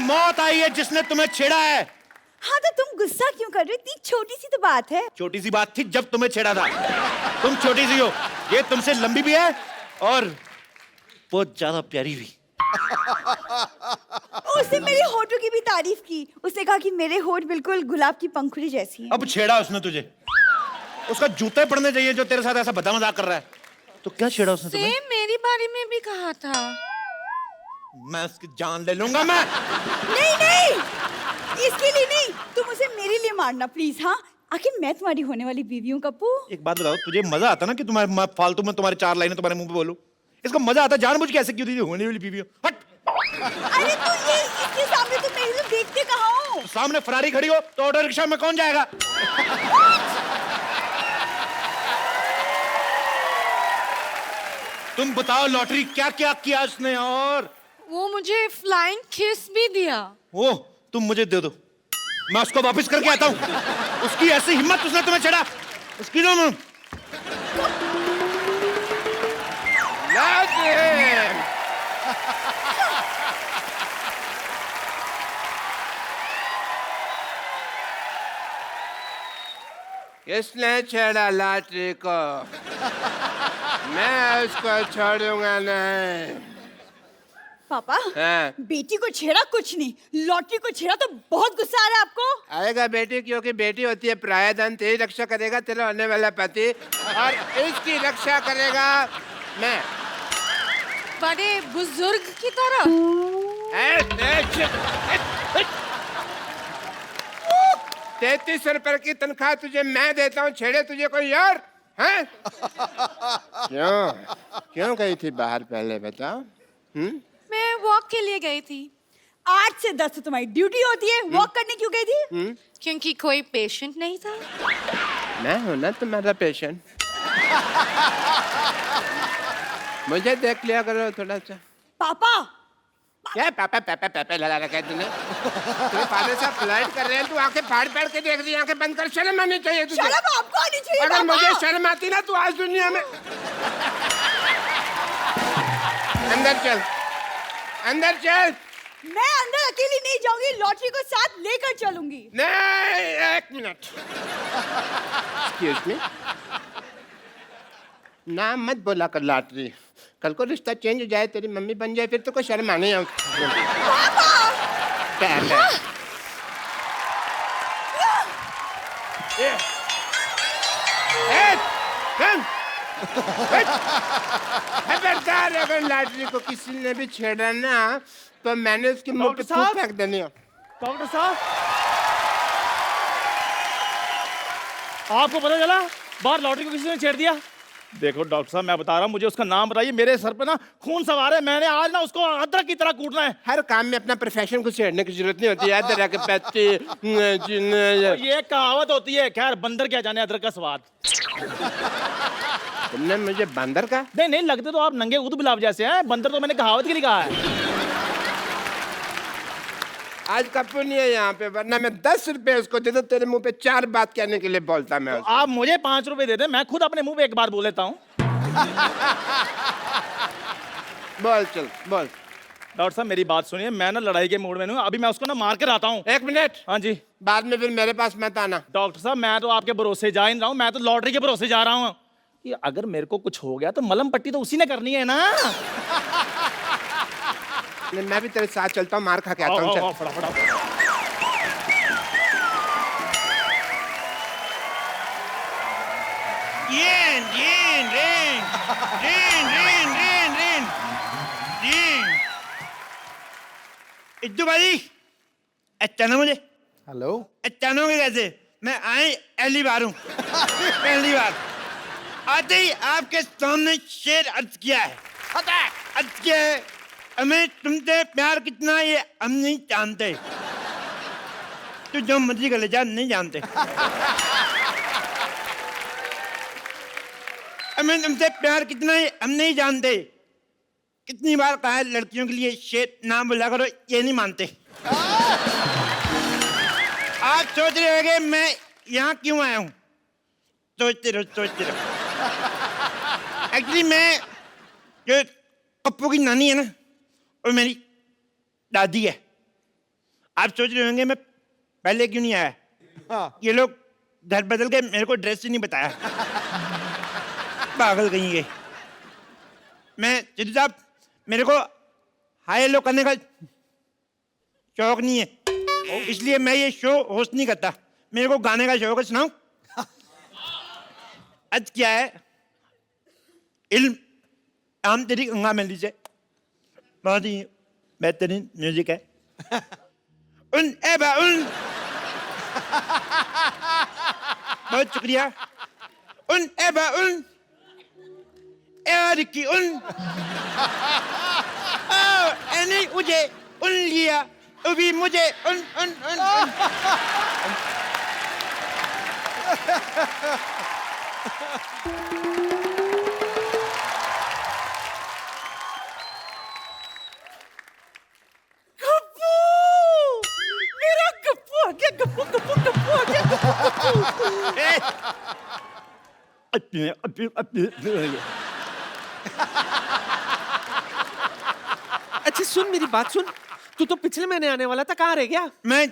मौत आई है जिसने तुम्हें छेड़ा है। हाँ तो तुम गुस्सा क्यों कर रहे हो? इतनी छोटी सी तो बात है। छोटी सी बात थी जब तुम्हें छेड़ा था। तुम छोटी सी हो, ये तुमसे लंबी भी है और बहुत ज्यादा प्यारी भी। उसने मेरे होठों की भी तारीफ की। उसने कहा कि मेरे होठ बिल्कुल गुलाब की पंखुड़ी जैसी हैं। अब छेड़ा उसने तुझे, उसका जूते पड़ने चाहिए जो तेरे साथ ऐसा बदा मजाक कर रहा है। तो क्या छेड़ा उसने तुम्हें? सेम मेरी बारे में भी कहा था। मैं उसकी जान ले लूंगा मैं। नहीं नहीं, इसके लिए नहीं, तुम उसे मेरे लिए मारना प्लीज। हाँ, आखिर मैं तुम्हारी होने वाली बीवी हूँ कप्पू। एक बात बताओ, तुझे मजा आता ना कि तुम्हारे फालतू में तुम्हारे 4 लाइनें तुम्हारे मुंह पे बोलूं? इसको मजा आता जानबूझ के ऐसे क्यों दी होने वाली बीवी हो? हट। अरे तो ये इसके सामने तुम मेरे लिए देखते कहाँ हो? सामने फरारी खड़ी हो तो ऑटो रिक्शा में कौन जाएगा? तुम बताओ लॉटरी क्या क्या किया उसने? और वो मुझे फ्लाइंग किस भी दिया। वो तुम मुझे दे दो, मैं उसको वापस करके आता हूँ। उसकी ऐसी हिम्मत, उसने तुम्हें छेड़ा, उसकी ना मैं। किसने छेड़ा लॉटरी को? मैं उसको छोड़ूंगा नहीं। पापा, हाँ। बेटी को छेड़ा कुछ नहीं, लॉटरी को छेड़ा तो बहुत गुस्सा आ रहा है आपको। आएगा बेटी, क्योंकि बेटी होती है प्रायधन। तेरी रक्षा करेगा तेरा होने वाला पति, और इसकी रक्षा करेगा मैं। बड़े बुजुर्ग की तरह। 33 रुपए की तनख्वाह तुझे मैं देता हूँ, छेड़े तुझे कोई और? हैं? क्यों क्यों गई थी बाहर पहले बताओ? मैं वॉक के लिए गई थी। 8 से 10 तो तुम्हारी ड्यूटी होती है, वॉक करने क्यों गई थी? क्योंकि कोई पेशेंट नहीं था। मैं हूं ना तुम्हारा पेशेंट। मुझे देख लिया करो थोड़ा सा। पापा, क्या पापा पापा पापा लगा रखा है तूने? तेरे फादर साहब फ्लाइट कर रहे हैं, तू आंखें फाड़ फाड़ के देख रही है। आंखें बंद कर, शर्म आनी चाहिए तुझे। शर्म आपको आनी चाहिए। अगर पापा। मुझे शर्म आती ना, तू आज दुनिया में। अंदर चल, अंदर चल। मैं अंदर अकेली नहीं जाऊंगी, लॉटरी को साथ लेकर चलूंगी। नहीं, 1 मिनट। एक्सक्यूज मी, नाम मत बोला कर लॉटरी। कल को रिश्ता चेंज हो जाए, तेरी मम्मी बन जाए, फिर तो कोई शर्म आने। खबरदार, अगर लॉटरी को किसी ने भी छेड़ा ना तो मैंने उसके मुंह पे थूक फेंक देनी है। डॉक्टर साहब, आपको पता चला बाहर लॉटरी को किसी ने छेड़ दिया? देखो डॉक्टर साहब, मैं बता रहा हूँ, मुझे उसका नाम बताइए। मेरे सर पे ना खून सवार है, मैंने आज ना उसको अदरक की तरह कूटना है। हर काम में अपना प्रोफेशन को छेड़ने की जरूरत नहीं होती है। अदरक के पत्ते, ये कहावत होती है। खैर, बंदर क्या जाने अदरक का स्वाद। तुमने मुझे बंदर का? नहीं नहीं, लगते तो आप नंगे ऊद बिलाव जैसे हैं। बंदर तो मैंने कहावत के लिए कहा है। आज कप्पू नहीं है यहाँ पे, वरना मैं 10 रुपए उसको दे दूं, तेरे मुंह पे 4 बात कहने के लिए बोलता मैं उसको। आप मुझे 5 रुपए दे दें, मैं खुद अपने मुंह पे 1 बार बोल लेता हूँ। बोल चल बोल। डॉक्टर साहब, मेरी बात सुनिए, मैं ना लड़ाई के मूड में हूँ। अभी मैं उसको ना मार कर आता हूँ। 1 मिनट। हाँ जी। बाद में फिर मेरे पास मत आना। डॉक्टर साहब, मैं तो आपके भरोसे जा ही नहीं रहा हूँ, मैं तो लॉटरी के भरोसे जा रहा हूँ। कि अगर मेरे को कुछ हो गया तो मलम पट्टी तो उसी ने करनी है ना। मैं भी तेरे साथ चलता हूँ, मार खा के आता हूँ। चल फटाफट। इद्दू भाई, अचानक मुझे हेलो, अचानक कैसे? मैं आए पहली बार हूँ। पहली बार आते ही आपके सामने शेर अर्ज किया है। अर्ज किया है, हमें तुमसे प्यार कितना ये हम नहीं जानते। तू जो मर्जी कर ले जा, नहीं जानते। हमें तुमसे प्यार कितना है हम नहीं जानते। कितनी बार कहा है लड़कियों के लिए शेर नाम बोला करो, ये नहीं मानते। आप सोच रहे होंगे मैं यहाँ क्यों आया हूँ? सोचते रहो, सोचते रहो। एक्चुअली मैं जो कप्पू की नानी है ना, वो मेरी दादी है। आप सोच रहे होंगे मैं पहले क्यों नहीं आया? हाँ। ये लोग घर बदल के मेरे को ड्रेस ही नहीं बताया। पागल कहीं के। मैं सिद्धू साहब, मेरे को हाई लो करने का शौक नहीं है, इसलिए मैं ये शो होस्ट नहीं करता। मेरे को गाने का शौक है। सुनाऊं? आज क्या है, इल्म आम तेरी गंगा मेली से बहुत ही बेहतरीन म्यूजिक है। उन एबा उन, बहुत शुक्रिया। उन एबा उन की उन एने मुझे उन लिया, अभी मुझे उन उन उन, उन। मेरा गप्पू आ गया, गप्पू गप्पू गप्पू आ गया, गप्पू गप्पू। अच्छा सुन, मेरी बात सुन। तू तो पिछले महीने आने वाला था, कहाँ रह गया? मैं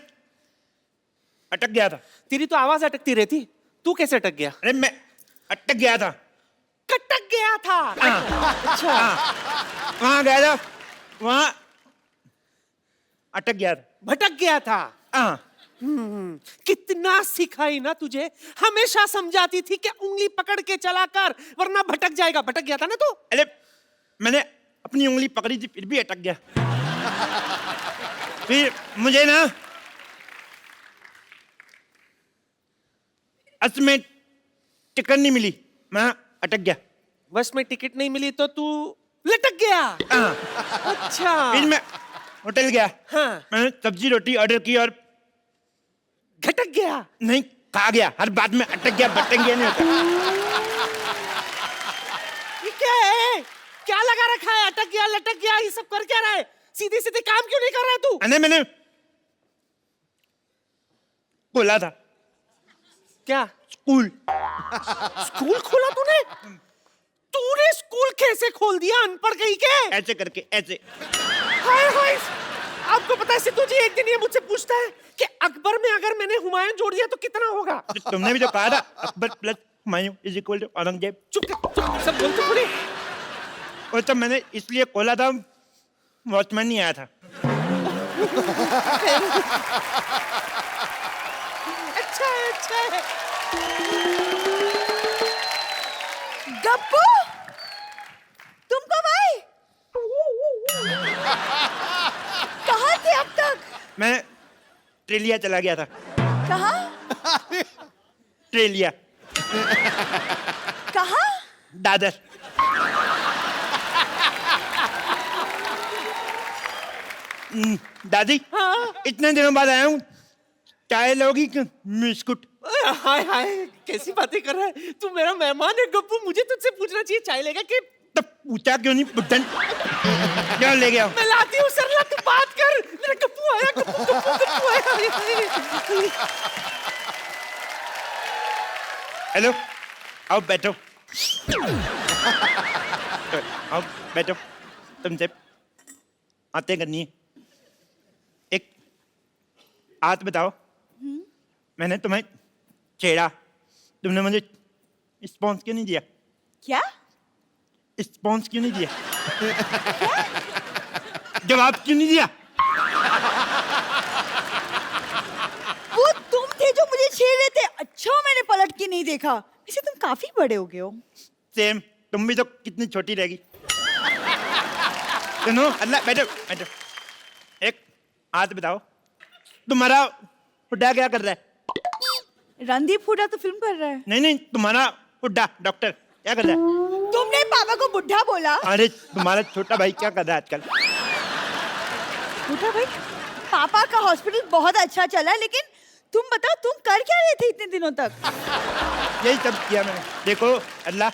अटक गया था। तेरी तो आवाज अटकती रहती, तू कैसे अटक गया? अरे मैं अटक गया था। कटक गया था। अच्छा, वहां गया था, वहां अटक गया था। भटक गया था। हाँ। कितना सिखाई ना तुझे, हमेशा समझाती थी कि उंगली पकड़ के चला कर वरना भटक जाएगा। भटक गया था ना तू। अरे मैंने अपनी उंगली पकड़ी थी, फिर भी अटक गया। फिर मुझे ना बस में टिकट नहीं मिली, मैं अटक गया। बस में टिकट नहीं मिली तो तू लटक गया। हाँ। अच्छा, फिर मैं होटल गया। हाँ। मैंने सब्जी रोटी ऑर्डर की और घटक गया। नहीं खा गया। हर बात में अटक गया, भटक गया नहीं होता। ये क्या है? क्या लगा रखा है? अटक गया, लटक गया, ये सब कर क्या रहा है? सीधे सीधे काम क्यों नहीं कर रहा है तू? अरे मैंने बोला था क्या स्कूल। स्कूल खोला तूने? तूने स्कूल कैसे खोल दिया, अनपढ़ कहीं के? ऐसे करके ऐसे। हाय हाय, आपको पता है सिद्धू जी, एक दिन ये मुझसे पूछता है कि अकबर में अगर मैंने हुमायूं जोड़ दिया तो कितना होगा? तुमने भी तो कहा था Akbar plus Humayun is equal to Aurangzeb. चुप सब बोलते थोड़ी। और तो मैंने इसलिए खोला था, वॉचमैन नहीं आया था। अच्छा है, अच्छा है। गप्पू, तुम कब आए? कहाँ थे अब तक? मैं ट्रेलिया चला गया था। कहाँ? ट्रेलिया, कहाँ? दादर। दादी, हाँ? इतने दिनों बाद आया हूँ, चाय लोगी कि बिस्कुट? हाय हाय, कैसी बातें कर रहा है तू? मेरा मेहमान है गप्पू, मुझे तुझसे पूछना चाहिए चाय लेगा कि? तब पूछा क्यों नहीं बुड्ढन? क्या ले गया? मैं लाती हूँ सरला, तू बात कर। मेरा गप्पू आया, गप्पू गप्पू गप्पू आया। हेलो, आओ बैठो। आओ बैठो। तुमसे बातें करनी है। एक बात बताओ, मैंने तुम्हें छेड़ा, तुमने मुझे रिस्पॉन्स क्यों नहीं दिया? क्या? रिस्पॉन्स क्यों नहीं दिया? जवाब क्यों नहीं दिया? वो तुम थे जो मुझे छेड़ रहे थे। अच्छा, मैंने पलट के नहीं देखा। वैसे तुम काफी बड़े हो गए हो। सेम, तुम भी तो कितनी छोटी रहेगी। सुनो, अल्लाह, बैठो बैठो। एक बात बताओ, तुम्हारा हुड्डा क्या कर रहा है? रणदीप हुड्डा तो फिल्म कर रहा है। नहीं नहीं, तुम्हारा हुड्डा डॉक्टर क्या कर रहा है? तुमने पापा को बुढ़ा बोला। अरे तुम्हारा छोटा भाई क्या कर रहा है आजकल? बुढ़ा भाई? पापा का हॉस्पिटल बहुत अच्छा चला, लेकिन तुम बताओ, तुम कर क्या रहे थे इतने दिनों तक? यही सब किया मैंने। देखो अल्लाह,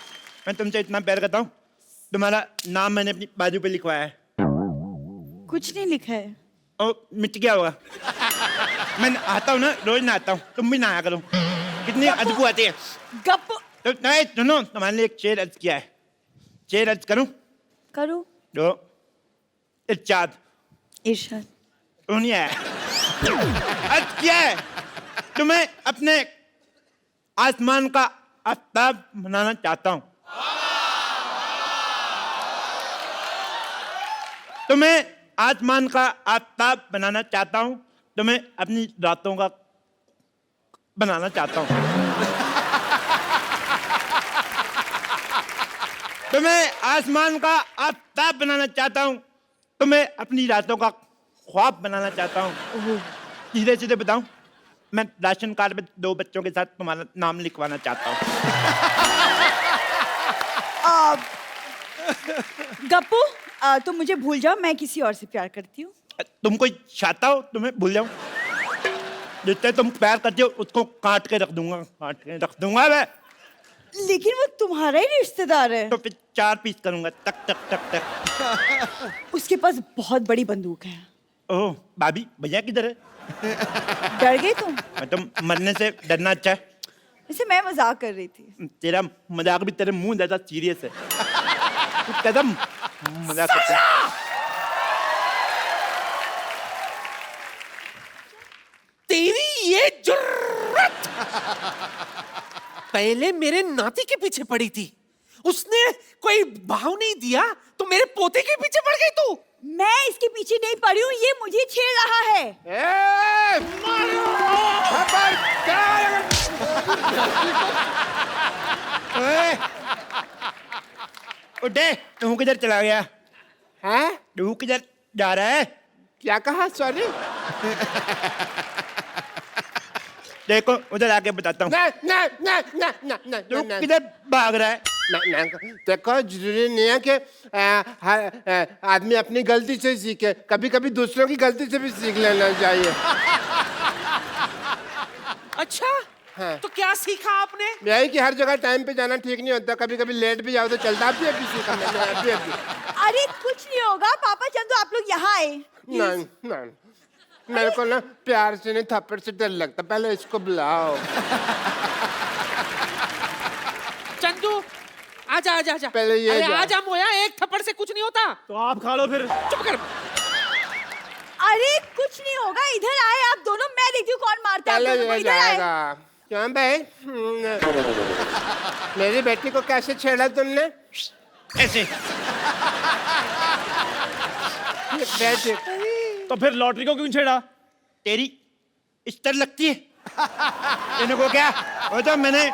मैं तुमसे इतना प्यार करता हूँ, तुम्हारा नाम मैंने अपनी बाजू पे लिखवाया है। कुछ नहीं लिखा है। और मिट गया होगा। मैं आता हूँ ना, रोज नहाता हूँ, तुम भी नहाया करो। कितनी अदबू आती है। गप। तो नहीं सुनो, तुम्हारे लिए एक शेर अर्ज किया है। शेर अर्ज करूं? करो। तो इरशाद। इरशाद। वो नहीं आया। अर्ज किया है तुम्हें अपने आसमान का आफ्ताब बनाना चाहता हूँ। तुम्हें आसमान का आफ्ताब बनाना चाहता हूँ। तुम्हें अपनी रातों का बनाना चाहता हूँ। तुम्हें आसमान का आफ्ताब बनाना चाहता हूँ। तुम्हें अपनी रातों का ख्वाब बनाना चाहता हूँ। सीधे सीधे बताऊं, मैं राशन कार्ड में 2 बच्चों के साथ तुम्हारा नाम लिखवाना चाहता हूँ। गप्पू, तुम मुझे भूल जाओ, मैं किसी और से प्यार करती हूँ। तुम कोई चाहता हो तुम्हें भूल जाऊं? जितने तुम प्यार करते हो उसको काट के रख दूंगा मैं। लेकिन वो तुम्हारा ही रिश्तेदार है। तो फिर 4 पीस करूंगा, टक टक टक टक। उसके पास बहुत बड़ी बंदूक है। ओह भाभी, भैया किधर है? डर गई तुम? तुम मरने से डरना अच्छा है। वैसे मैं मजाक कर रही थी। तेरा मजाक भी तेरे मुंह ज्यादा सीरियस है। तू कदम मजाक करता है। तेरी ये जुर्रत पहले मेरे नाती के पीछे पड़ी थी, उसने कोई भाव नहीं दिया तो मेरे पोते के पीछे पड़ गई तू। मैं इसके पीछे नहीं पड़ी हूँ, ये मुझे छेड़ रहा है। उठे, तू किधर चला गया? हैं? तू किधर जा रहा है? क्या कहा? सॉरी। देखो उधर आके बताता हूँ। तू किधर भाग रहा है? देखो जरूरी नहीं है कि हर आदमी अपनी गलती से सीखे, कभी कभी दूसरों की गलती से भी सीख लेना चाहिए। अच्छा, हाँ। तो क्या सीखा आपने? यही कि हर जगह टाइम पे जाना ठीक नहीं होता, कभी कभी लेट भी जाओ तो चलता। अभी सीखा मैंने, अभी। अरे कुछ नहीं होगा पापा, चंदू आप लोग यहाँ आए। नहीं नहीं, मेरे को ना प्यार से नहीं थप्पड़ से डर लगता, पहले इसको बुलाओ। चंदू आजा आजा आजा, पहले ये अरे जा। आजा मोया, एक थप्पड़ से कुछ नहीं होता। तो आप खा लो फिर। चुप कर। अरे कुछ नहीं होगा, इधर आए आप दोनों, मैं देखती हूँ कौन मारता है आप पहले दोनों को। ये इधर आए। जाएगा। क्यों भाई? मेरी बेटी को कैसे छेड़ा तुमने? ऐसे। बैठ। तो फिर लॉटरी को क्यों छेड़ा? तेरी इस्तर लगती है। इनको क्या? वो तो मैंने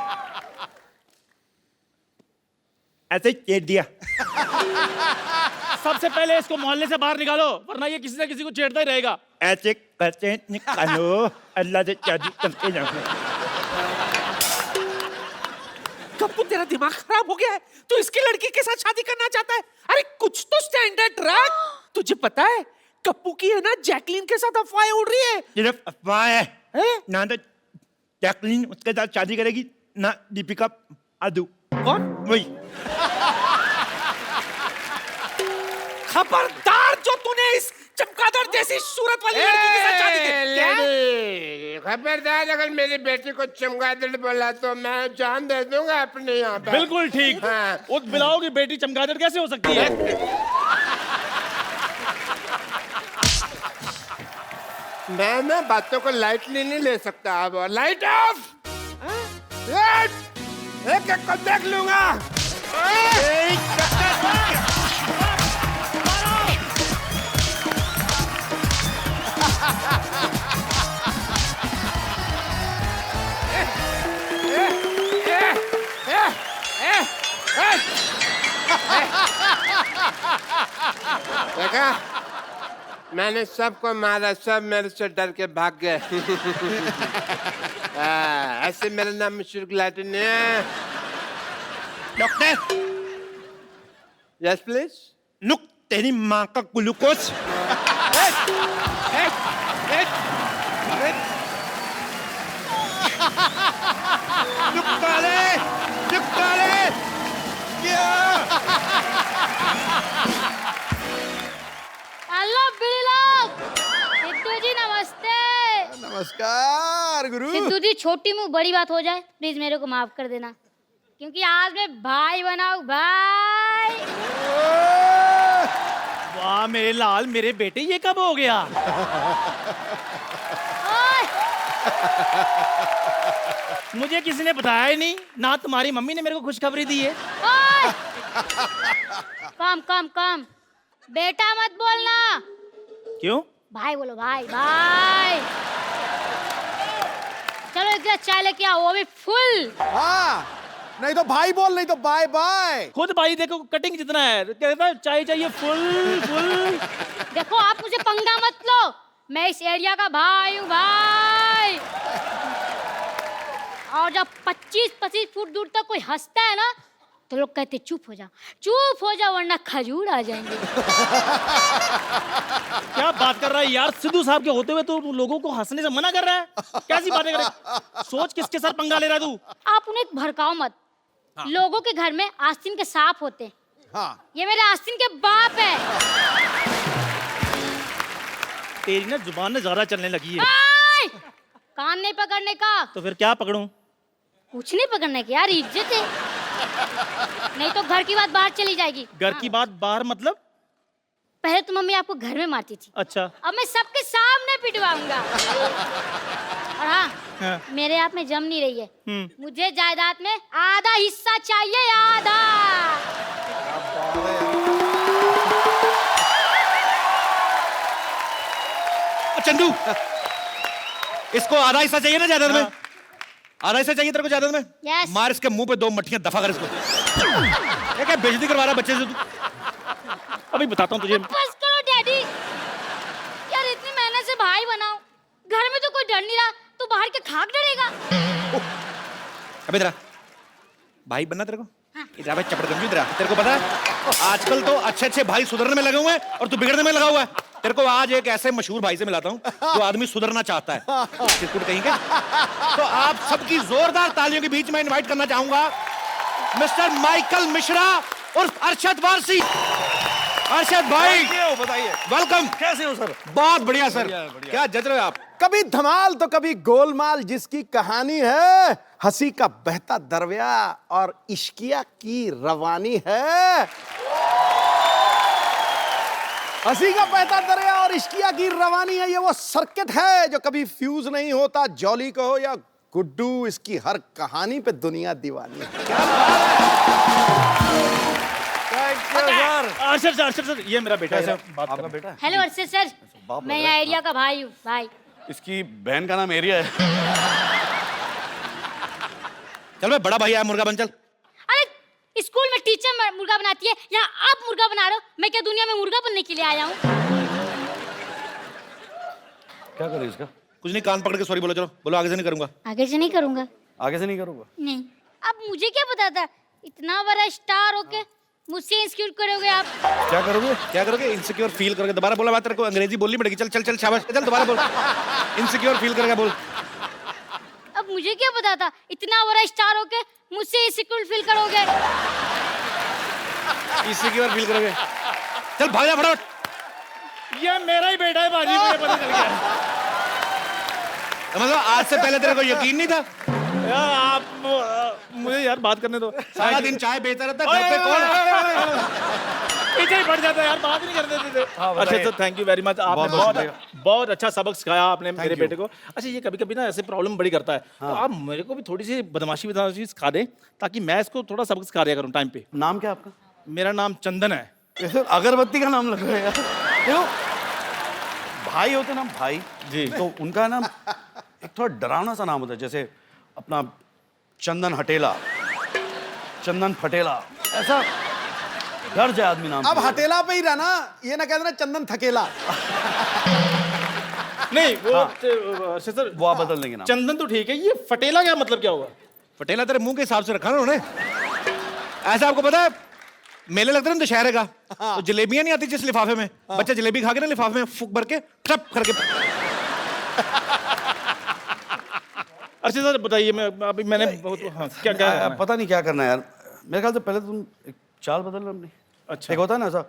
ऐसे ही छेड़ दिया। सबसे पहले इसको मोहल्ले से बाहर निकालो, वरना ये किसी न किसी को छेड़ता ही रहेगा। ऐसे करते निकालो, अल्लाह से शादी करके जाओगे। गप्पू तेरा दिमाग खराब हो गया है, तू इसकी लड़की के साथ शादी करना चाहता है? अरे कुछ तो स्टैंडर्ड रख। तुझे पता है गप्पू की है ना जैकलीन के साथ अफवाहें उड़ रही है। सिर्फ अफवाह है। हैं? ना तो जैकलीन उसके साथ शादी करेगी, ना दीपिका आदू। कौन? वही। खबरदार जो तूने इस चमगादड़ जैसी सूरत वाली लड़की के साथ शादी की। क्या? खबरदार, अगर मेरी बेटी को चमगादड़ बोला तो मैं जान दे दूंगा अपने यहाँ पे। बिल्कुल ठीक। हाँ। उस बिलाओ की बेटी चमगादड़ कैसे हो सकती है? मैं ना बातों को लाइटली नहीं ले सकता। अब लाइट ऑफ। एक एक को देख लूंगा। देखा, मैंने सबको मारा, सब मेरे से डर के भाग गए। ऐसे मेरा नाम मशहूर गुलाटी नहीं है। Doctor, yes please. नुक तेरी माँ का ग्लूकोज। हेलो बिल्लो, सिद्धू जी नमस्ते। नमस्कार गुरु। सिद्धू जी छोटी मुंह बड़ी बात हो जाए, प्लीज मेरे को माफ कर देना, क्योंकि आज मैं भाई बनाऊं भाई। वाह मेरे लाल, मेरे बेटे, ये कब हो गया? मुझे किसी ने बताया ही नहीं, ना तुम्हारी मम्मी ने मेरे को खुशखबरी दी है। ओए! कम कम कम, बेटा मत बोलना। क्यों? भाई बोलो, भाई भाई। चलो एक गिलास चाय लेके आओ, वो भी फुल। हाँ, नहीं तो भाई बोल, नहीं तो बाय बाय। खुद भाई देखो कटिंग जितना है, कहता है चाय चाहिए फुल फुल। देखो आप मुझे पंगा मत लो, मैं इस एरिया का भाई हूँ भाई। और जब 25-25 फुट दूर तक कोई हंसता है ना, तो लोग कहते चुप हो जा वरना खजूर आ जाएंगे। क्या बात कर रहा है यार, सिद्धू साहब के होते हुए तो लोगों को हंसने से मना कर रहा है। कैसी बातें कर रहा है? सोच किसके साथ पंगा ले रहा है तू। आप उन्हें भड़काओ मत। हाँ। लोगों के घर में आस्तीन के सांप होते हैं। हाँ। ये मेरे आस्तीन के बाप है। तेरी ना जुबान में ज्यादा चलने लगी है। कान नहीं पकड़ने का। तो फिर क्या पकड़ूं? कुछ नहीं पकड़ने की यार, इज्जत है। नहीं तो घर की बात बाहर चली जाएगी। घर की बात बाहर मतलब? पहले तो मम्मी आपको घर में मारती थी। अच्छा। अब मैं सबके सामने पिटवाऊंगा। और हाँ, मेरे आप में जम नहीं रही है। मुझे जायदाद में आधा हिस्सा चाहिए, आधा। चंदू, इसको आधा हिस्सा चाहिए ना जायदाद में? आधा हिस्सा चाहिए तेरे को जायदाद में? Yes. मार इसके मुंह पे 2 मट्ठियां, दफा कर इसको। क्या बेइज्जती करवा रहा बच्चे से तू? अभी बताता हूँ तुझे। बस करो डैडी। यार इतनी मेहनत से भाई बनाओ, घर में तो कोई डर नहीं रहा, तो बाहर के खाक डरेगा। अबे तेरा भाई बनना तेरे को? इधर भाई चपड़ गंजू, इधर तेरे को पता है आजकल तो अच्छे भाई सुधरने में लगे हुए हैं और तू बिगड़ने में लगा हुआ है। तेरे को आज एक ऐसे मशहूर भाई से मिलाता हूँ जो आदमी सुधरना चाहता है। चिरकुट कहीं के। तो आप सबकी जोरदार तालियों के बीच में इनवाइट करना चाहूंगा मिस्टर माइकल मिश्रा उर्फ अरशद वारसी। अरशद भाई बताइए, वेलकम। कैसे हो सर? बहुत बढ़िया सर। क्या जज रहे हो आप? कभी धमाल तो कभी गोलमाल, जिसकी कहानी है हंसी का बहता दरिया और इश्किया की रवानी है। हंसी का बहता दरिया और इश्किया की रवानी है, ये वो सर्किट है जो कभी फ्यूज नहीं होता। जॉली कहो या गुड्डू, इसकी हर कहानी पे दुनिया दीवानी है। क्या अर्शद सर, ये मेरा बेटा है। आपका बेटा? हेलो अर्शद सर, मैं यहाँ एरिया का भाई हूँ भाई। इसकी बहन का नाम एरिया है। चल भाई, बड़ा भाई आया, मुर्गा बन चल। अरे स्कूल में टीचर मुर्गा बनाती है, यहाँ आप मुर्गा बना रहे हो। मैं क्या दुनिया में मुर्गा बनने के लिए आया हूँ? क्या करे इसका? कुछ नहीं, कान पकड़ के सॉरी बोलो। चलो बोलो, आगे से नहीं करूंगा। आगे से नहीं करूंगा। आगे से नहीं करूंगा? नहीं। अब मुझे क्या पता था, इतना बड़ा स्टार होके मुझसे इंसिक्योर करोगे आप? क्या करोगे? क्या करोगे? इनसिक्योर फील करोगे। दोबारा बोला बात, तेरे को अंग्रेजी बोलनी पड़ेगी। चल चल चल, शाबाश, चल दोबारा बोल। इनसिक्योर फील करेगा, बोल। अब मुझे क्या पता था, इतना बड़ा स्टार होके मुझसे इंसिक्योर फील करोगे? इनसिक्योर फील करोगे। चल भाग जा फटाफट। ये मेरा ही बेटा है बाजी, मुझे पता चल गया। मतलब आज से पहले तेरे को यकीन नहीं था? यार आप मुझे यार बात करने दो। सारा दिन चाय बेचता रहता है, घर पे कौन? पीछे ही पड़ जाता है यार, बात नहीं करने देते। अच्छा तो थैंक यू वेरी मच, आपने बहुत अच्छा सबक सिखाया आपने मेरे बेटे को। अच्छा ये कभी कभी ना ऐसे प्रॉब्लम बड़ी करता है, तो आप मेरे को भी थोड़ी सी बदमाशी सिखा दें ताकि मैं इसको थोड़ा सबक सिखा दिया करूँ टाइम पे। नाम क्या आपका? मेरा नाम चंदन है। अगरबत्ती का नाम लग रहा है यार। क्यों? भाई होते ना भाई जी, तो उनका नाम एक थोड़ा डरावना सा नाम होता है, जैसे अपना चंदन हटेला, चंदन फटेला, ऐसा डर जाए आदमी नाम। अब हटेला पे ही रहना, ये ना कह देना चंदन थकेला। नहीं वो सर वो आप बदल देंगे नाम। चंदन तो ठीक है, ये फटेला क्या मतलब क्या हुआ? फटेला तेरे मुंह के हिसाब से रखा ना उन्होंने। ऐसा आपको पता है, मेले लगते हैं ना दशहरे का, तो जलेबियां नहीं आती जिस लिफाफे में, बच्चा जलेबी खा के ना लिफाफे में फूक भर के टप करके। अच्छा सर बताइए, मैं अभी मैंने बहुत क्या क्या पता नहीं क्या करना है यार। मेरे ख्याल से पहले तुम एक चाल बदल लो अपनी। अच्छा एक होता है ना ऐसा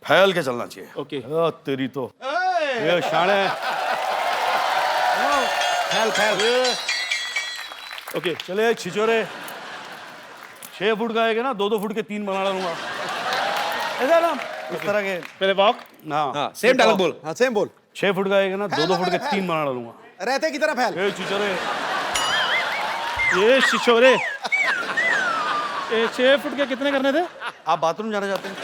फैल के चलना चाहिए। ओके। तेरी तो ये शाणे। फैल फैल। ओके चले छिचोरे, 6 फुट का आएगा ना, 2-2 फुट के 3 बना लूंगा, ऐसा ना इस तरह के। पहले वॉक। हाँ सेम डायलॉग बोल। हाँ सेम बोल। 6 फुट का आएगा ना, 2-2 फुट के 3 बना लूंगा। रहते की तरह फैल। ए छिछोरे, ये शिशोरे, ये 6 फुट के कितने करने थे? आप बाथरूम जाना चाहते हैं?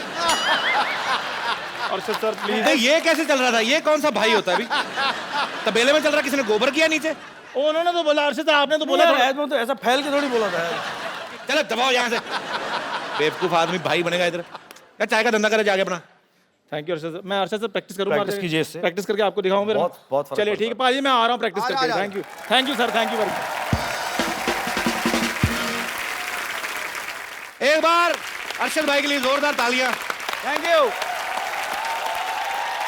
Arshad sir please. नहीं, ये कैसे चल रहा था? ये कौन सा भाई होता है अभी? तबेले में चल रहा, किसी ने गोबर किया नीचे? उन्होंने तो बोला, अर्शद आपने तो बोला यार, तो ऐसा फैल के थोड़ी बोला था यार। चलो दबाओ यहाँ से। बेवकूफ आदमी भाई बनेगा इधर। क्या चाय का धंधा करे जाके अपना। Thank you Arshad sir. मैं अर्शद सर प्रैक्टिस करूंगा। प्रैक्टिस कीजिए इससे। प्रैक्टिस करके आपको दिखाऊं फिर। बहुत फर्क चलिए ठीक है पाजी, मैं आ रहा हूँ प्रैक्टिस आ जा, करके। आ जा। Thank you sir, thank you very much. एक बार अरशद भाई के लिए जोरदार तालियां। Thank you.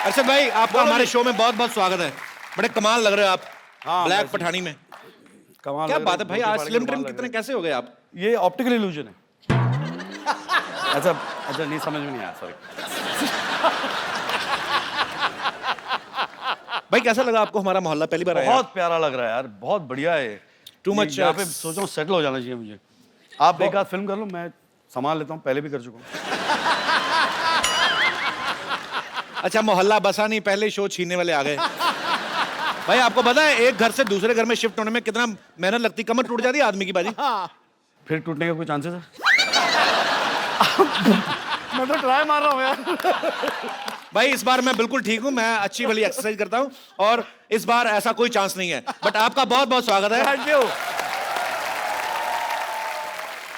अरशद भाई, आपका हमारे शो में बहुत बहुत स्वागत है। बड़े कमाल लग रहे हो आप। हाँ, ब्लैक वैसे- पठानी में कमाल क्या लग बात रहा है भाई, मोटे आज पाड़े स्लिम के ट्रिम बाल लग कितने रहे कैसे हो गए आप? हैं। ये ऑप्टिकल इल्यूजन है। अच्छा नहीं, समझ में नहीं आया, सॉरी। भाई कैसा लगा आपको हमारा मोहल्ला? पहली बार आया? बहुत प्यारा लग रहा है यार, बहुत बढ़िया है। Too much, यहाँ पे सोच रहा हूँ सेटल हो जाना चाहिए मुझे। आप एक आध फिल्म कर लो, मैं संभाल लेता हूँ, पहले भी कर चुका हूँ। अच्छा, मोहल्ला बसा नहीं, पहले शो छीनने वाले आ गए। भाई आपको पता है एक घर से दूसरे घर में शिफ्ट होने में कितना मेहनत लगती, कमर टूट जाती है आदमी की बाजी। फिर टूटने का कोई चांसेस है? मैं तो ट्राई मार रहा हूँ यार। भाई इस बार मैं बिल्कुल ठीक हूँ, मैं अच्छी वाली एक्सरसाइज करता हूँ और इस बार ऐसा कोई चांस नहीं है। बट आपका बहुत बहुत स्वागत है। Thank you.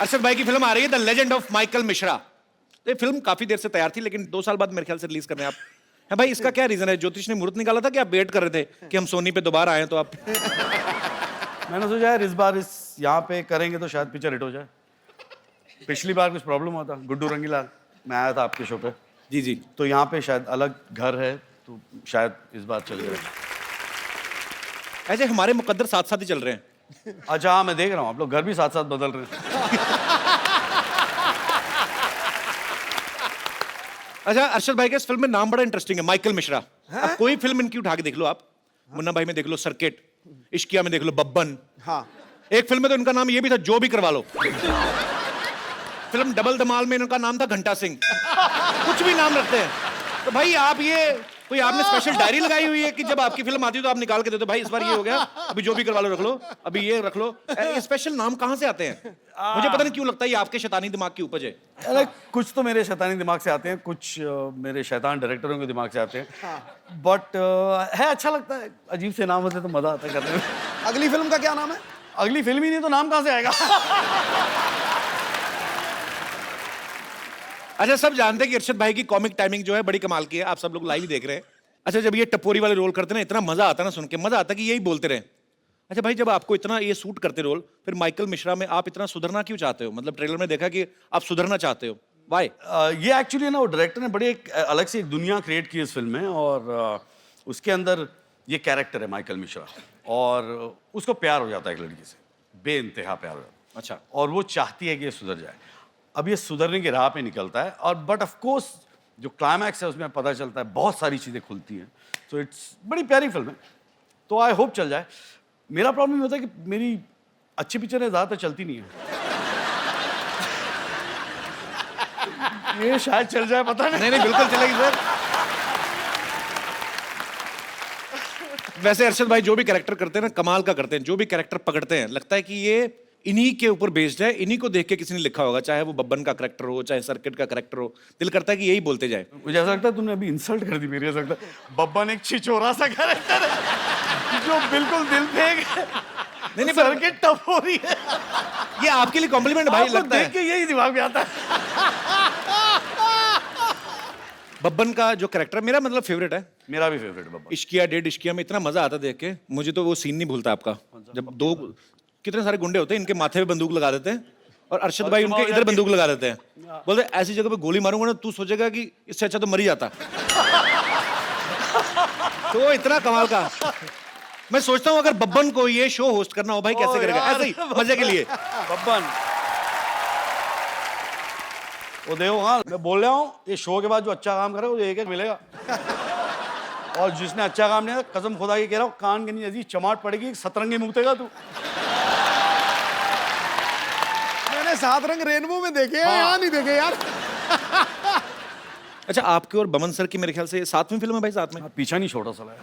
अरशद भाई की फिल्म आ रही है the legend of Michael Mishra. ये फिल्म काफी देर से तैयार थी, लेकिन 2 साल बाद मेरे ख्याल से रिलीज करने आप है। भाई इसका क्या रीजन है? ज्योतिष ने मुहूर्त निकाला था कि आप वेट कर रहे थे कि हम सोनी पे दोबारा आए तो आप? मैंने सोचा यार इस बार इस यहाँ पे करेंगे तो शायद पिक्चर हिट हो जाए। पिछली बार कुछ प्रॉब्लम हुआ था, गुड्डू रंगीला मैं आया था आपके शो पे। जी जी। तो यहाँ पे शायद अलग घर है, तो शायद इस बार चल गया। ऐसे हमारे मुकद्दर साथ साथ ही चल रहे हैं। अच्छा हाँ, मैं देख रहा हूँ आप लोग घर भी साथ साथ बदल रहे हैं। अच्छा, अरशद भाई के इस फिल्म में नाम बड़ा इंटरेस्टिंग है, माइकल मिश्रा। अब कोई फिल्म इनकी उठा के देख लो आप। मुन्ना भाई में देख लो सर्किट, इश्किया में देख लो बब्बन। हाँ। एक फिल्म में तो इनका नाम ये भी था, जो भी करवा लो। फिल्म डबल धमाल में इनका नाम था घंटा सिंह। कुछ भी नाम रखते हैं। तो भाई आप ये कोई आपने स्पेशल डायरी लगाई हुई है कि जब आपकी फिल्म आती है तो आप निकाल के देते हो भाई इस बार ये हो गया, अभी जो भी करवा लो रख लो, अभी ये रख लो। ये स्पेशल नाम कहाँ से आते हैं? मुझे पता नहीं क्यों लगता है ये आपके शैतानी दिमाग की उपज है। अरे कुछ तो मेरे शैतानी दिमाग से आते हैं, कुछ मेरे शैतान डायरेक्टरों के दिमाग से आते हैं। बट है, अच्छा लगता है, अजीब से नाम होते तो मजा आता है करने में। अगली फिल्म का क्या नाम है? अगली फिल्म ही नहीं तो नाम कहाँ से आएगा? अच्छा, सब जानते हैं कि अरशद भाई की कॉमिक टाइमिंग जो है बड़ी कमाल की है, आप सब लोग लाइव ही देख रहे हैं। अच्छा, जब ये टपोरी वाले रोल करते हैं ना, इतना मजा आता है ना सुन के, मजा आता है कि यही बोलते रहे। अच्छा भाई, जब आपको इतना ये सूट करते रोल, फिर माइकल मिश्रा में आप इतना सुधरना क्यों चाहते हो? मतलब ट्रेलर में देखा कि आप सुधरना चाहते हो, वाई? ये एक्चुअली ना वो डायरेक्टर ने बड़ी एक अलग से एक दुनिया क्रिएट की इस फिल्म में, और उसके अंदर ये कैरेक्टर है माइकल मिश्रा, और उसको प्यार हो जाता है एक लड़की से, बेइंतहा प्यार हो जाता है। अच्छा। और वो चाहती है कि ये सुधर जाए। अब ये सुधरने की राह पे निकलता है, और बट ऑफ कोर्स जो क्लाइमैक्स है उसमें पता चलता है बहुत सारी चीज़ें खुलती हैं। तो इट्स बड़ी प्यारी फिल्म है, तो आई होप चल जाए। मेरा प्रॉब्लम होता है कि मेरी अच्छी पिक्चरें ज़्यादातर चलती नहीं है। ये शायद चल जाए, पता नहीं। नहीं बिल्कुल चलेगी सर। वैसे अरशद भाई जो भी कैरेक्टर करते हैं ना, कमाल का करते हैं। जो भी कैरेक्टर पकड़ते हैं, लगता है कि ये इन्हीं के ऊपर बेस्ड है, इन्हीं को देख के किसी ने लिखा होगा, चाहे वो बब्बन का कैरेक्टर हो, चाहे सर्किट का कैरेक्टर हो। दिल करता है कि यही बोलते जाए। मुझे ऐसा लगता है तुमने अभी इंसल्ट कर दी मेरी। ऐसा लगता है बब्बन एक छिछोरा सा कैरेक्टर है जो बिल्कुल दिल फेंक नहीं सर्किट टफ हो रही है। ये आपके लिए कॉम्प्लीमेंट भाई आपको लगता देख है। के यही दिमाग में आता है। बब्बन का जो कैरेक्टर मेरा मतलब फेवरेट है। मेरा भी फेवरेट बब्बन। इश्किया, डेड इश्किया में इतना मजा आता देख के। मुझे तो वो सीन नहीं भूलता आपका, जब दो कितने सारे गुंडे होते हैं, इनके माथे पे बंदूक लगा देते हैं और अरशद भाई उनके इधर बंदूक लगा देते हैं। बोलते ऐसी जगह पे गोली मारूंगा ना, तू सोचेगा कि इससे अच्छा तो मर ही जाता। तो वो इतना कमाल का। मैं सोचता हूँ अगर बब्बन को ये शो होस्ट करना हो भाई, कैसे करेगा? ऐसे ही मजे के लिए। बब्बन वो देखो, हाँ मैं बोल रहा हूँ, ये शो के बाद जो अच्छा काम करे वो एक एक मिलेगा, और जिसने अच्छा काम नहीं किया, कसम खुदा की कह रहा हूँ, कान के नीचे ऐसी चमाट पड़ेगी, सतरंगी मुक्तेगा तू। मैंने 7 रंग रेनबो में देखे हैं, यहाँ नहीं देखे यार। अच्छा, आपके और बमन सर की मेरे ख्याल से 7वीं फिल्म है भाई, साथ में। पीछा नहीं छोटा साला है।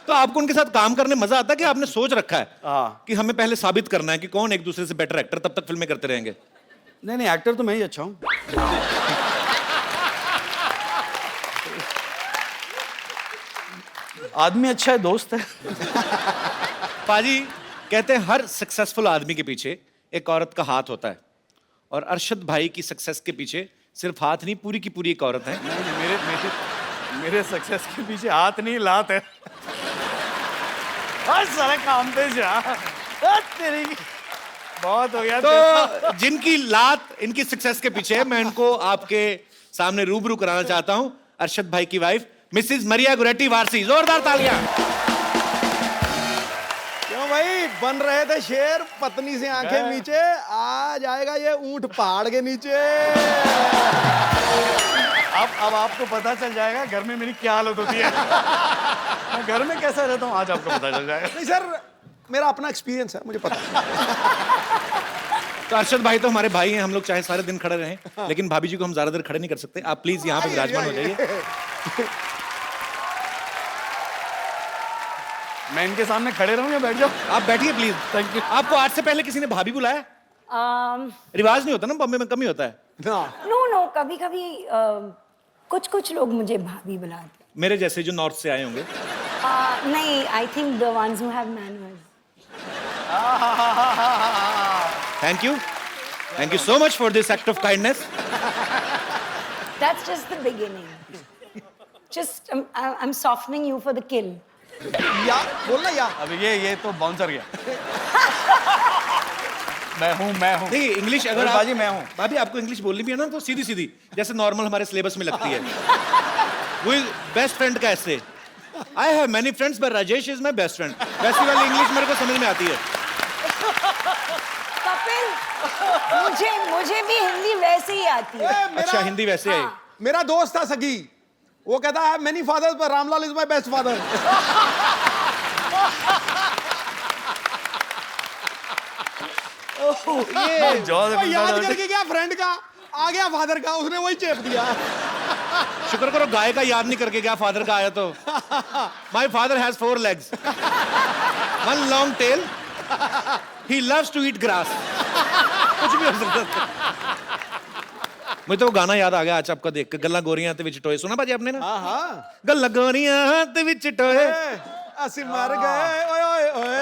तो आपको उनके साथ काम करने मजा आता है कि आपने सोच रखा है हाँ। कि हमें पहले साबित करना है कि कौन एक दूसरे से बेटर एक्टर, तब तक फिल्में करते रहेंगे? नहीं, एक्टर तो मैं ही अच्छा हूँ। आदमी अच्छा है, दोस्त है। पाजी कहते हैं हर सक्सेसफुल आदमी के पीछे एक औरत का हाथ होता है, और अरशद भाई की सक्सेस के पीछे सिर्फ हाथ नहीं, पूरी की पूरी एक औरत है। मेरे सक्सेस के पीछे हाथ नहीं, लात है। हर सारे काम पे जा। तेरी बहुत हो गया। तो जिनकी लात इनकी सक्सेस के पीछे है, मैं इनको आपके सामने रूबरू कराना चाहता हूं। अरशद भाई की वाइफ मिसेस मरिया गुरेटी वारसी, जोरदार तालियां। क्यों भाई, बन रहे थे शेर, पत्नी से आंखें नीचे, आ जाएगा ये ऊंट पहाड़ के नीचे। अब आपको पता चल जाएगा घर में मेरी क्या हालत होती है। मैं घर में कैसा रहता हूँ आज आपको पता चल जाएगा। नहीं सर, मेरा अपना एक्सपीरियंस है, मुझे पता है। तो अरशद भाई तो हमारे भाई हैं, हम लोग चाहे सारे दिन खड़े रहें, लेकिन भाभी जी को हम ज्यादा देर खड़े नहीं कर सकते। आप प्लीज यहाँ पे विराजमान हो जाइए। मैं इनके सामने खड़े रहूं या बैठ जाऊं? आप बैठिए प्लीज। Thank you. आपको आज से पहले किसी ने भाभी बुलाया? रिवाज नहीं होता ना, बॉम्बे में कम ही होता है। नो कभी कभी कुछ कुछ लोग मुझे भाभी बुलाते हैं। मेरे जैसे जो नॉर्थ से आए होंगे। नहीं, I think the ones who have manners. Thank you so much for this act of kindness. That's just the beginning. Just I'm softening you for the kill. या बोलना या। अब ये तो बाउंसर गया। मैं हूँ। नहीं, इंग्लिश अगर आप, बाजी मैं हूँ। भाभी आपको इंग्लिश बोलनी भी है ना, तो सीधी सीधी जैसे नॉर्मल हमारे सिलेबस में लगती है। वो बेस्ट फ्रेंड का ऐसे, I have many friends but Rajesh is my best friend, वैसी वाली इंग्लिश मेरे को समझ में आती है। कपिल, मुझे भी हिंदी वैसे ही आती है। अच्छा, हिंदी वैसे है। मेरा दोस्त था सगी, वो कहता है मेनी फादर्स पर Ramlal is my best father. याद करके गया फ्रेंड का, आ गया फादर का, उसने वही चेप दिया। शुक्र करो गाय का याद नहीं करके गया, फादर का आया तो। My father has 4 legs, 1 long tail, he loves to eat grass। कुछ भी हो सकता है। मुझे तो वो गाना याद आ गया आज आपका देख के, गल्ला गोरियां ते विच टोए। सुना भाजी आपने ना? हाँ, गल्ला गोरियां ते विच टोए, असी मर गए, ओए ओए ओए।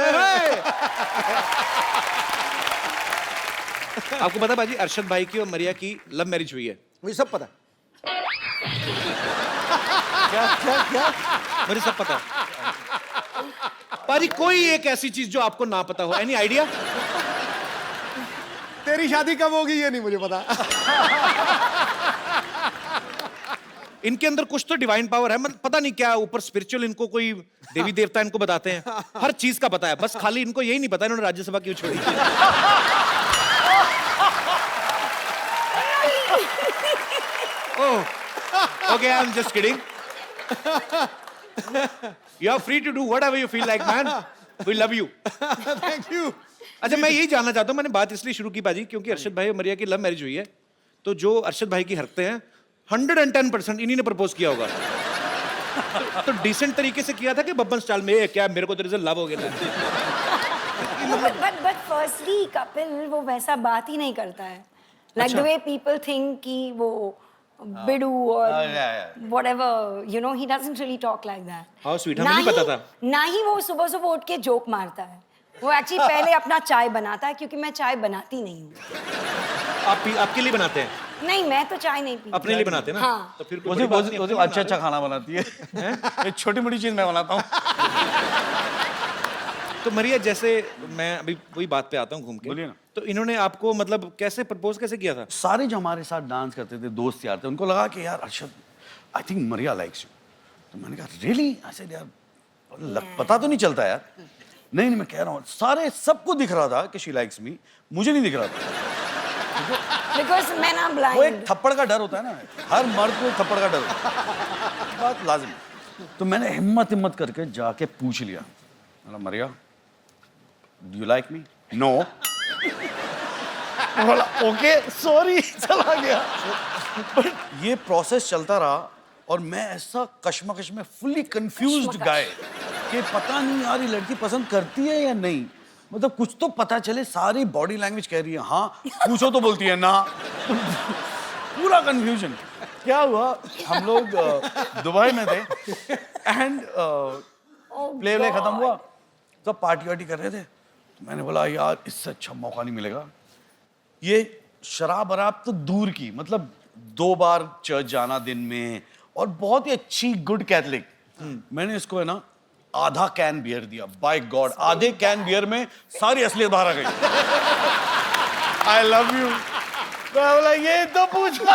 आपको पता भाजी अरशद भाई की और मरिया की लव मैरिज हुई है? मुझे सब पता। क्या? मुझे सब पता है भाजी। कोई एक ऐसी चीज जो आपको ना पता हो, एनी आइडिया? तेरी शादी कब होगी ये नहीं मुझे पता। इनके अंदर कुछ तो डिवाइन पावर है, मतलब पता नहीं क्या, ऊपर स्पिरिचुअल इनको कोई देवी देवता इनको बताते हैं, हर चीज का पता है, बस खाली इनको यही नहीं पता इन्होंने राज्यसभा क्यों छोड़ी। Oh, okay, I am just kidding. You are free to do whatever you feel like man, we love you. Thank you. अच्छा, मैं यही जानना चाहता हूँ, मैंने बात इसलिए शुरू की बाजी क्योंकि अरशद भाई और मरिया की लव मैरिज हुई है, तो जो अरशद भाई की हरकतें हैं 110% इन्हीं ने प्रपोज किया होगा। तो डिसेंट तरीके से किया था कि बब्बन स्टाइल में, क्या मेरे को तेरे से लव हो गया? बट फर्स्टली कपिल वो वैसा बात ही नहीं करता है, like the way people think कि वो बिडू और whatever, you know, he doesn't really talk like that. How sweet, हमें नहीं पता था। ना ही वो सुबह सुबह उठ के जोक मारता है, वो एक्चुअली पहले अपना चाय बनाता है, क्योंकि मैं चाय बनाती नहीं हूँ। आपके लिए बनाते हैं? नहीं, मैं तो चाय नहीं पीती। अपने लिए बनाते हैं ना? हाँ। तो फिर अच्छा खाना बनाती है। एक छोटी मोटी चीज मैं बनाता हूँ। तो मरिया, जैसे मैं अभी वही बात पे आता हूँ घूम के, बोलिए ना। तो इन्होंने आपको मतलब कैसे प्रपोज कैसे किया था? सारे जो हमारे साथ डांस करते थे, दोस्त यार थे, उनको लगा कि यार Arshad, I think Maria likes you. तो मैंने कहा रियली? ऐसे यार पता तो नहीं चलता यार। नहीं, मैं कह रहा हूँ, सारे सबको दिख रहा था कि शी लाइक्स मी, मुझे नहीं दिख रहा था। बिकॉज़ मैं ना ब्लाइंड। वो एक थप्पड़ का डर होता है ना, हर मर्द को थप्पड़ का डर होता है, बात लाजिम है। तो मैंने हिम्मत करके जाके पूछ लिया, Maria do you like me? No. बोला ओके सॉरी, चला गया। बट ये प्रोसेस चलता रहा और मैं ऐसा कश्मकश में फुल्ली कंफ्यूज्ड गाय कि पता नहीं यार ये लड़की पसंद करती है या नहीं, मतलब कुछ तो पता चले। सारी बॉडी लैंग्वेज कह रही है हाँ, पूछो तो बोलती है ना। पूरा कंफ्यूजन। क्या हुआ, हम लोग दुबई में थे एंड प्ले खत्म हुआ, तो पार्टी वार्टी कर रहे थे। तो मैंने बोला यार इससे अच्छा मौका नहीं मिलेगा। ये शराब वराब तो दूर की, मतलब 2 बार चर्च जाना दिन में और बहुत ही अच्छी गुड कैथलिक। मैंने इसको है ना आधा कैन बियर दिया। बाय गॉड, आधे कैन बियर में सारी असलियत बाहर आ गई। I love you. मैं बोला ये तो पूछना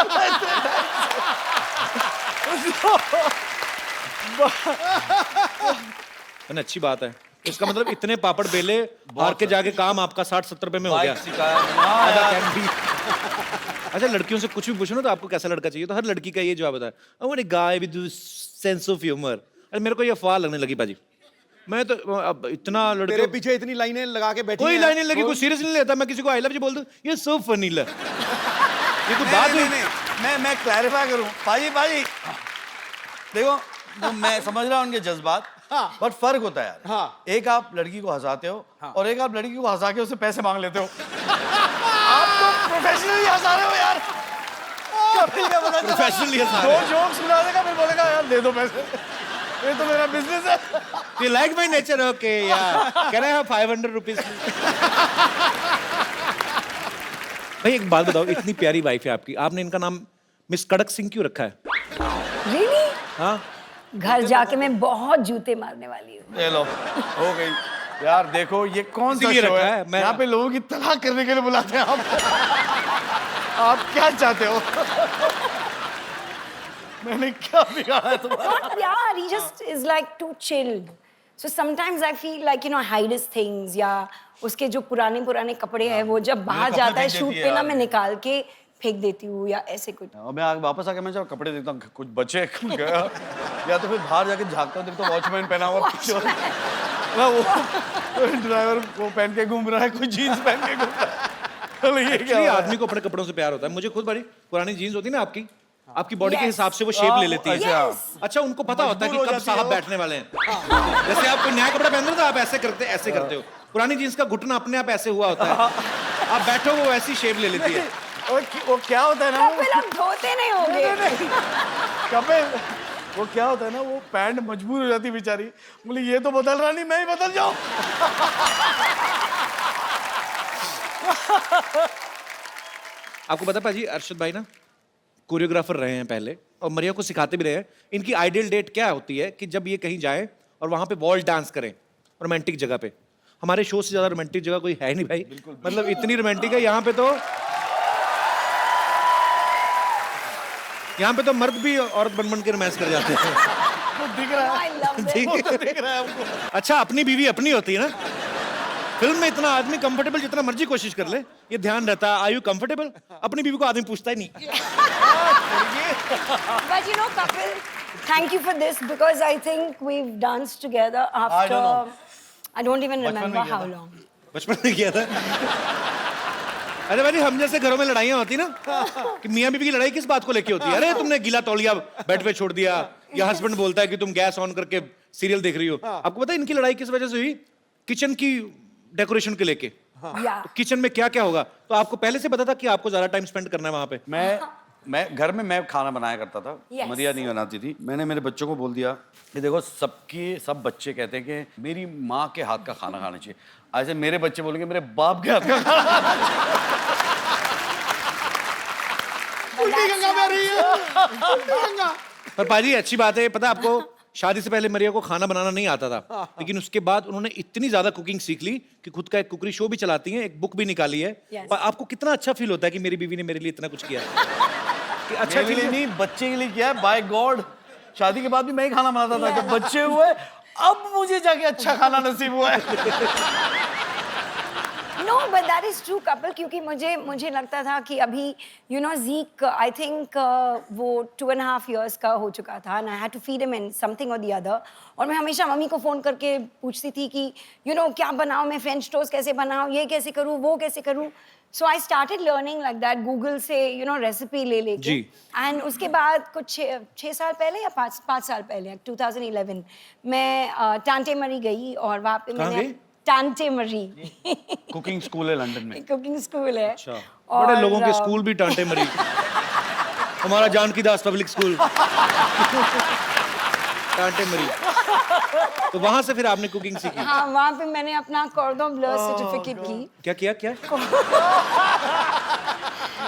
अच्छी बात है। इसका मतलब इतने पापड़ बेले बाहर के जाके काम आपका 60-70 रुपए में हो गया। अच्छा, लड़कियों से कुछ भी पूछो ना तो आपको कैसा लड़का चाहिए, तो हर लड़की का ये जवाब होता है, I want a guy with sense of humour. अरे मेरे को ये अफवाह लगने लगी पाजी। मैं तो अब इतना लड़के तेरे पीछे इतनी लाइनें लगा के बैठी कोई लाइनें लगी, कोई सीरियस नहीं लेता। मैं किसी को आई लव यू बोल दूं, ये सो फनी ल ये तो बात हुई। मैं क्लैरिफाई करूं पाजी देखो, तो मैं समझ रहा हूं उनके जज्बात, बट फर्क होता है यार। एक आप लड़की को हंसाते हो और एक आप लड़की को हंसा के उससे पैसे मांग लेते हो। आप तो प्रोफेशनली हंसा रहे हो यार। कपिल का पता प्रोफेशनली हंसा दो जोक्स सुना देगा फिर बोलेगा यार दे दो पैसे, ये तो मेरा बिजनेस है। You like my nature? Okay, yeah. Can I have 500 rupees? भाई एक बात बताओ, इतनी प्यारी वाइफ है आपकी, आपने इनका नाम मिस कड़क सिंह क्यों रखा है? Really? हाँ? घर जाके मैं बहुत जूते मारने वाली हूँ। ले लो, हो गई यार। देखो ये कौन सा शो है? यहाँ पे लोगों की तलाक करने के लिए बुलाते हैं आप। आप क्या चाहते हो? मैंने क्या बिगाड़ा है तुम्हारा? Not यार, he just is like too chilled. So sometimes I feel like hide his things, या उसके जो पुराने कपड़े हैं वो जब बाहर जाता है शूट पे ना, मैं निकाल के फेंक देती हूँ या ऐसे कुछ। मैं वापस आके मैं जब कपड़े देखता हूँ कुछ बचे गया, या तो फिर बाहर जाके झाँकता हूँ, देखता हूँ वॉचमैन पहना हुआ पीछे, वो ड्राइवर वो पहन के घूम रहा है, कोई जीन्स पहन के घूम रहा है। ये क्या आदमी को अपने कपड़ों से प्यार होता है। मुझे खुद बड़ी पुरानी जीन्स होती है ना आपकी बॉडी के हिसाब से वो शेप ले लेती है। अच्छा, उनको पता होता है कि कब साहब बैठने वाले हैं। जैसे आप कोई नया कपड़ा पहन रहे हो तो आप ऐसे करते हो। पुरानी जीन्स का घुटना अपने आप ऐसे हुआ होता है, आप बैठो वो ऐसी शेप ले लेती है। वो क्या होता है ना, कपिल आप धोते नहीं होंगे। कपिल वो क्या होता है ना, वो पैंट मजबूर हो जाती बेचारी, बोले ये तो बदल रहा नहीं, मैं ही बदल जाऊं। आपको पता पाजी, अरशद भाई ना कोरियोग्राफर रहे हैं पहले और मरिया को सिखाते भी रहे हैं। इनकी आइडियल डेट क्या होती है कि जब ये कहीं जाए और वहां पे वॉल डांस करें रोमांटिक जगह पे। हमारे शो से ज्यादा रोमांटिक जगह कोई है नहीं भाई, मतलब इतनी रोमांटिक है यहाँ पे तो मर्द भी औरत बन के रोमांस कर जाते हैं। दिख रहा है, दिख रहा है हमको। अच्छा, अपनी बीवी अपनी होती है ना। फिल्म में इतना आदमी कंफर्टेबल जितना मर्जी कोशिश कर ले, ये ध्यान रहता है, आर यू कंफर्टेबल? अपनी बीवी को आदमी पूछता ही नहीं। But Kapil, thank you for this because I think we've danced together after I don't even remember how long. बचपन में किया था। अरे भाई, हम जैसे घरों में लड़ाइयाँ होती ना कि मियाँ बीवी की लड़ाई किस बात को लेके होती है? अरे तुमने गीला तौलिया बेड पे छोड़ दिया, या हस्बैंड बोलता है कि तुम गैस ऑन करके सीरियल देख रही हो। आपको पता है इनकी लड़ाई किस वजह से हुई? किचन की डेकोरेशन के लेके। तो किचन में क्या क्या होगा, तो आपको पहले से पता था कि आपको ज्यादा टाइम स्पेंड करना है वहां पे? मैं घर में मैं खाना बनाया करता था, मरिया नहीं बनाती थी। मैंने मेरे बच्चों को बोल दिया कि देखो सब बच्चे कहते हैं कि मेरी माँ के हाथ का खाना खाना चाहिए, ऐसे मेरे बच्चे बोलेंगे मेरे बाप के हाथ का खाना पर पाजी अच्छी बात है, पता आपको शादी से पहले मरिया को खाना बनाना नहीं आता था, लेकिन उसके बाद उन्होंने इतनी ज्यादा कुकिंग सीख ली कि खुद का एक कुकरी शो भी चलाती हैं, एक बुक भी निकाली है। पर आपको कितना अच्छा फील होता है कि मेरी बीवी ने मेरे लिए इतना कुछ किया। कि अच्छा के लिए नहीं, बच्चे के लिए किया है। बाय गॉड, शादी के बाद भी मैं ही खाना बनाता था, जब बच्चे हुए अब मुझे जाके अच्छा खाना नसीब हुआ है। No, but that is true, Kapil, क्योंकि मुझे लगता था कि अभी Zeke, I think वो 2.5 years का हो चुका था, and I had to feed him in something or the other. और मैं हमेशा मम्मी को फोन करके पूछती थी कि क्या बनाऊं मैं, फ्रेंच टोस्ट कैसे बनाऊं, ये कैसे करूं, वो कैसे करूं। So I started learning like that, Google से you know recipe ले लेके. जी. And उसके बाद कुछ 6 साल पहले या 5 साल पहले 2011 मैं टांटे मरी गई और वहाँ पे मैंने गई? टांटे मरी कुकिंग स्कूल है लंदन में। कुकिंग स्कूल है। अच्छा। और, बड़े लोगों के स्कूल भी टांटे मरी। हमारा जानकी दास पब्लिक स्कूल टांटे मरी। तो वहां से फिर आपने कुकिंग सीखी? हाँ, वहाँ पे मैंने अपना कॉर्डन ब्लू सर्टिफिकेट की। क्या किया क्या?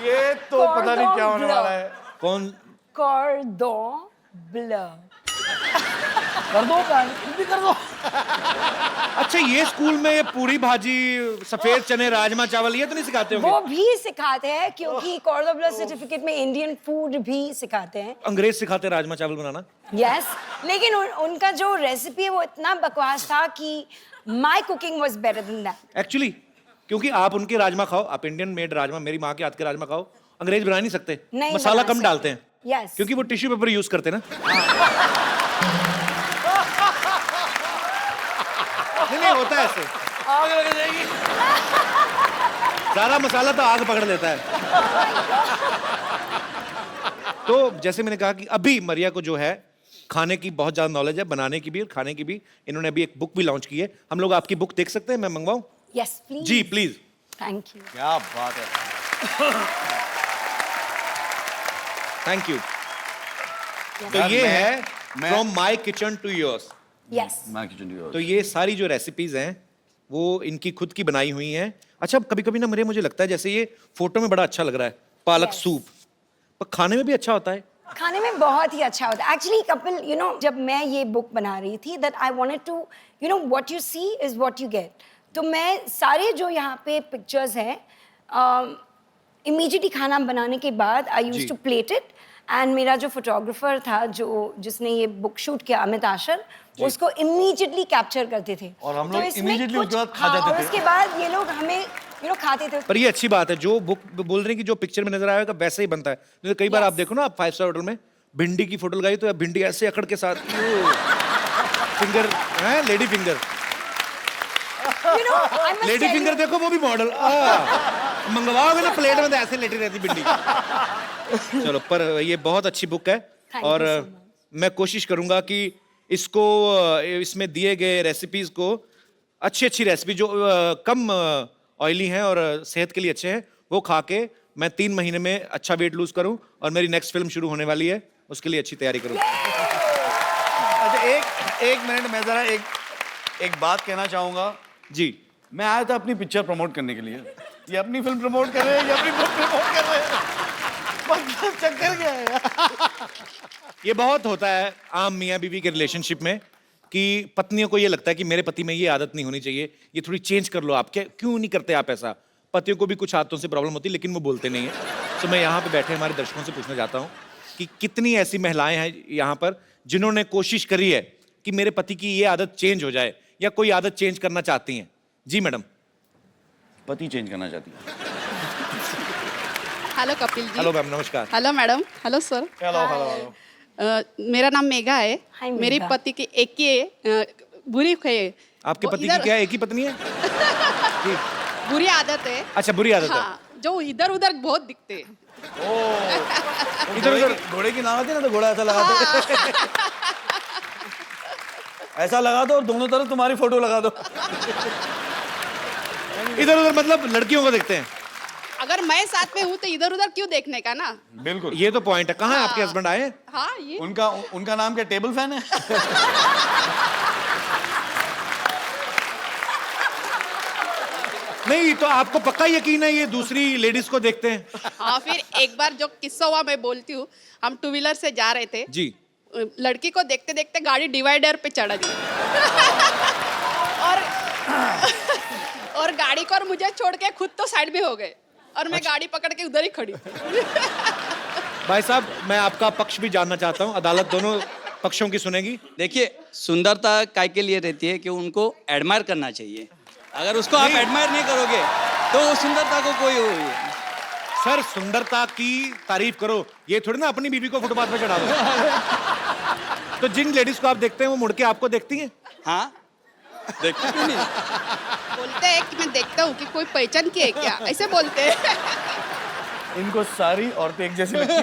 ये तो पता नहीं क्या होने वाला है। कौन? कॉर्डन ब्लू। कर दो भी कर दो। अच्छा, ये स्कूल में ये पूरी भाजी, सफेद चने, राजमा चावल ये तो नहीं सिखाते होंगे? वो भी सिखाते हैं क्योंकि कॉर्डन ब्लू सर्टिफिकेट में इंडियन फूड भी सिखाते हैं। अंग्रेज सिखाते राजमा चावल बनाना? यस, लेकिन उनका जो रेसिपी है वो इतना बकवास था कि my cooking was better than that. Actually क्योंकि आप उनके राजमा खाओ, आप इंडियन मेड राजमा, मेरी माँ के हाथ के राजमा खाओ, अंग्रेज बना नहीं सकते। नहीं मसाला बना कम सकते। डालते हैं। यस। क्योंकि वो टिश्यू पेपर यूज करते हैं ना। नहीं होता है ऐसे। आग लग जाएगी। सारा मसाला तो आग पकड़ लेता है। तो जैसे मैंने कहा कि अभी मरिया को जो है खाने की बहुत ज्यादा नॉलेज है, बनाने की भी और खाने की भी। इन्होंने अभी एक बुक भी लॉन्च की है। हम लोग आपकी बुक देख सकते हैं? मैं मंगवाऊं? Yes please. जी प्लीज। Thank you. क्या बात है। Thank you. तो यार, ये है मैं- from my kitchen to yours. Yes. तो ये सारी जो रेसिपीज हैं वो इनकी खुद की बनाई हुई हैं। अच्छा, कभी कभी ना मुझे लगता है जैसे ये फोटो में बड़ा अच्छा लग रहा है पालक Yes. सूप, पर खाने में भी अच्छा होता है। खाने में बहुत ही अच्छा होता है। एक्चुअली कपिल, यू नो, जब मैं ये बुक बना रही थी, that I wanted to, you know, what you see is what you get. तो मैं सारे जो यहाँ पे पिक्चर्स हैं, इमीडिएटली खाना बनाने के बाद I used to plate it, and मेरा जो फोटोग्राफर था जिसने ये बुक शूट किया, अमित आशर, उसको इमीडिएटली कैप्चर करते थे। और हम तो लोग इसमें immediately कुछ- उसके बाद खा हाँ, जाते और थे। उसके बाद ये लोग हमें यू नो खाते थे। पर ये अच्छी बात है, जो बुक बोल रहे हैं कि जो पिक्चर में नजर आएगा वैसे ही बनता है। तो कई बार Yes. आप देखो ना, आप 5 स्टार होटल में भिंडी की फोटो लगाई तो भिंडी ऐसे अकड़ के साथ फिंगर है, lady finger. You know, I must lady tell finger you- देखो, वो भी मॉडल मंगवाओगे ना प्लेट में तो ऐसे लेटी रहती भिंडी। चलो, पर ये बहुत अच्छी बुक है। Thank you और so much. मैं कोशिश करूंगा कि इसको इसमें दिए गए रेसिपीज को, अच्छी रेसिपी जो कम ऑयली हैं और सेहत के लिए अच्छे हैं, वो खा के मैं 3 महीने में अच्छा वेट लूज करूं और मेरी नेक्स्ट फिल्म शुरू होने वाली है, उसके लिए अच्छी तैयारी करूं। अच्छा, एक मिनट, मैं जरा एक बात कहना चाहूंगा। जी। मैं आया था अपनी पिक्चर प्रमोट करने के लिए। ये अपनी फिल्म प्रमोट कर रहे हैं, ये अपनी बुक प्रमोट कर रहे हैं। मतलब चक्कर क्या है? ये बहुत होता है आम मियाँ बीवी के रिलेशनशिप में कि पत्नियों को ये लगता है कि मेरे पति में ये आदत नहीं होनी चाहिए, ये थोड़ी चेंज कर लो आप। क्या क्यों नहीं करते आप ऐसा? पतियों को भी कुछ आदतों से प्रॉब्लम होती है, लेकिन वो बोलते नहीं है। तो मैं यहाँ पे बैठे हमारे दर्शकों से पूछना चाहता हूँ कि कितनी ऐसी महिलाएं हैं यहाँ पर जिन्होंने कोशिश करी है कि मेरे पति की ये आदत चेंज हो जाए, या कोई आदत चेंज करना चाहती हैं? जी मैडम। पति चेंज करना चाहती है। Hello Kapil ji. Hello ma'am, नमस्कार। Hello madam. Hello sir. Hello. मेरा नाम मेघा है। Hi, मेघा। मेरी पति की एक ही बुरी है। आपके वो पति की इधर- क्या एक ही पत्नी है? जी। बुरी आदत है। अच्छा, बुरी आदत है। हाँ, जो इधर उधर बहुत दिखते हैं। इधर उधर घोड़े की नाम आती है ना, तो घोड़ा ऐसा लगा दो। ऐसा लगा दो और दोनों तरफ तुम्हारी फोटो लगा दो। इधर उधर मतलब लड़कियों को देखते हैं। अगर मैं साथ में हूँ तो इधर उधर क्यों देखने का ना? बिल्कुल। ये तो पॉइंट है। कहाँ है आपके हस्बैंड? आए? हाँ, ये उनका नाम क्या टेबल फैन है? नहीं, तो आपको पक्का यकीन है ये दूसरी लेडीज को देखते हैं? हाँ, फिर एक बार जो किस्सा हुआ मैं बोलती हूँ। हम 2 व्हीलर से जा रहे थे जी। लड़की को देखते देखते गाड़ी डिवाइडर पे चढ़ा दी और गाड़ी को और मुझे छोड़ के खुद तो साइड में हो गए और मैं गाड़ी पकड़ के उधर ही खड़ी थी। भाई साहब, मैं आपका पक्ष भी जानना चाहता हूँ। अदालत दोनों पक्षों की सुनेगी। देखिए, सुंदरता काय के लिए रहती है कि उनको एडमायर करना चाहिए। अगर उसको आप एडमायर नहीं करोगे तो वो सुंदरता को कोई सर, सुंदरता की तारीफ करो, ये थोड़ी ना अपनी बीवी को फुटपाथ पे चढ़ा दो। तो जिन लेडीज को आप देखते हैं वो मुड़ के आपको देखती हैं? हाँ, देखते क्यों नहीं? बोलते हैं कि मैं देखता हूँ कि कोई पहचान की है क्या, ऐसे बोलते हैं। इनको सारी औरतें एक जैसी लगती है।